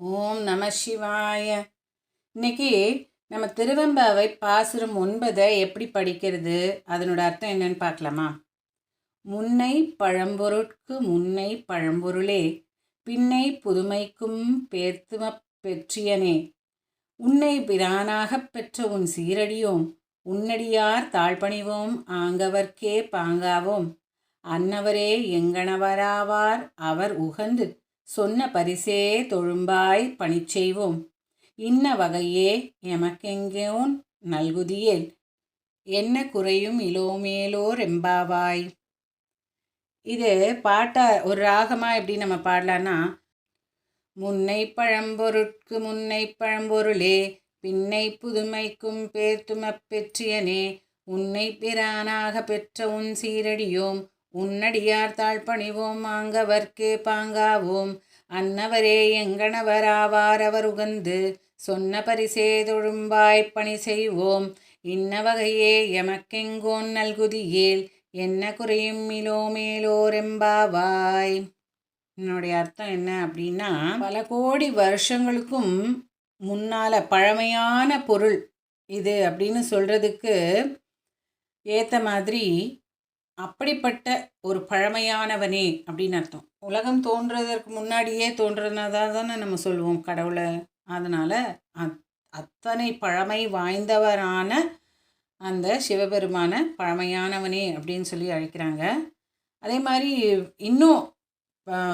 ஓம் நம சிவாய. இன்னைக்கு நம்ம திருவெம்பாவை பாசுரம் 9 எப்படி படிக்கிறது, அதனோட அர்த்தம் என்னன்னு பார்க்கலாமா? முன்னை பழம்பொருட்கு முன்னை பழம்பொருளே, பின்னை புதுமைக்கும் பேர்த்துமப் பெற்றியனே, உன்னை பிரானாகப் பெற்ற உன் சீரடியோம், உன்னடியார் தாழ்பணிவோம் ஆங்கவர்க்கே பாங்காவோம், அன்னவரே எங்கணவராவார் அவர் உகந்து, சொன்ன பரிசே தொழும்பாய் பணிச்செய்வோம், இன்ன வகையே எமக்கெங்கோன் நல்குதியேல், என்ன குறையும் இலோமேலோர் எம்பாவாய். இது பாட்டா ஒரு ராகமாக எப்படி நம்ம பாடலான்னா, முன்னை பழம்பொருட்கு முன்னை பழம்பொருளே, பின்னை புதுமைக்கும் பேர்த்துமப் பெற்றியனே, உன்னை பிரானாக பெற்ற உன் சீரடியோம், உன்னடியார் தாழ்பணிவோம் ஆங்கவர்க்கே பாங்காவோம், அன்னவரே எங்கணவராவார் அவர் உகந்து, சொன்ன பரிசே தொழும்பாய் பணி செய்வோம், இன்ன வகையே எமக்கெங்கோன் நல்குதியேல், என்ன குறையும் இலோமேலோர் எம்பாவாய். என்னுடைய அர்த்தம் என்ன அப்படின்னா, பல கோடி வருஷங்களுக்கும் முன்னால் பழமையான பொருள் இது அப்படின்னு சொல்கிறதுக்கு ஏற்ற மாதிரி அப்படிப்பட்ட ஒரு பழமையானவனே அப்படின்னு அர்த்தம். உலகம் தோன்றுறதற்கு முன்னாடியே தோன்றுறதா தானே நம்ம சொல்லுவோம் கடவுளை. அதனால் அத்தனை பழமை வாய்ந்தவரான அந்த சிவபெருமான பழமையானவனே அப்படின்னு சொல்லி அழைக்கிறாங்க. அதே மாதிரி இன்னும்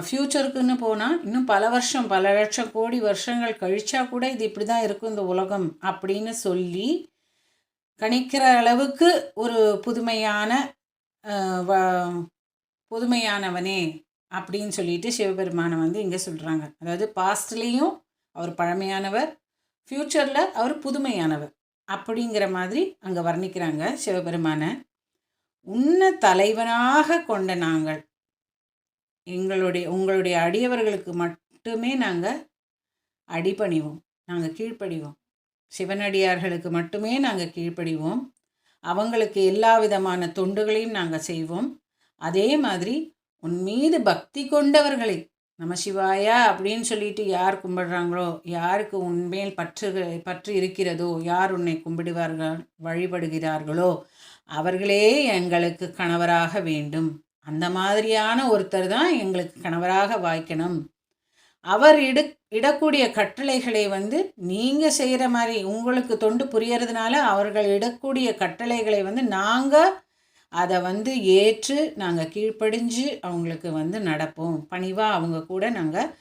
ஃப்யூச்சருக்குன்னு போனால் இன்னும் பல வருஷம், பல லட்சம் கோடி வருஷங்கள் கழிச்சா கூட இது இப்படி தான் இருக்கும் இந்த உலகம் அப்படின்னு சொல்லி கணிக்கிற அளவுக்கு ஒரு புதுமையானவனே அப்படின்னு சொல்லிட்டு சிவபெருமானை இங்கே சொல்கிறாங்க. அதாவது பாஸ்ட்லேயும் அவர் பழமையானவர், ஃப்யூச்சரில் அவர் புதுமையானவர் அப்படிங்கிற மாதிரி அங்கே வர்ணிக்கிறாங்க சிவபெருமானை. உன்னை தலைவனாக கொண்ட நாங்கள் உங்களுடைய அடியவர்களுக்கு மட்டுமே நாங்கள் அடிபணிவோம், நாங்கள் கீழ்ப்படிவோம். சிவனடியார்களுக்கு மட்டுமே நாங்கள் கீழ்ப்படிவோம். அவங்களுக்கு எல்லா விதமான தொண்டுகளையும் நாங்கள் செய்வோம். அதே மாதிரி உன் மீது பக்தி கொண்டவர்களை, நம சிவாயா அப்படின்னு சொல்லிட்டு யார் கும்பிடுறாங்களோ, யாருக்கு உன்மேல் பற்று இருக்கிறதோ, யார் உன்னை கும்பிடுவார்கள் வழிபடுகிறார்களோ அவர்களே எங்களுக்கு கணவராக வேண்டும். அந்த மாதிரியான ஒருத்தர் தான் எங்களுக்கு கணவராக வாய்க்கணும். அவர் இடக்கூடிய கட்டளைகளை நீங்கள் செய்கிற மாதிரி உங்களுக்கு தொண்டு புரியறதுனால அவர்கள் இடக்கூடிய கட்டளைகளை நாங்கள் அதை ஏற்று நாங்கள் கீழ்ப்படிஞ்சு அவங்களுக்கு நடப்போம். பணிவாக அவங்க கூட நாங்கள்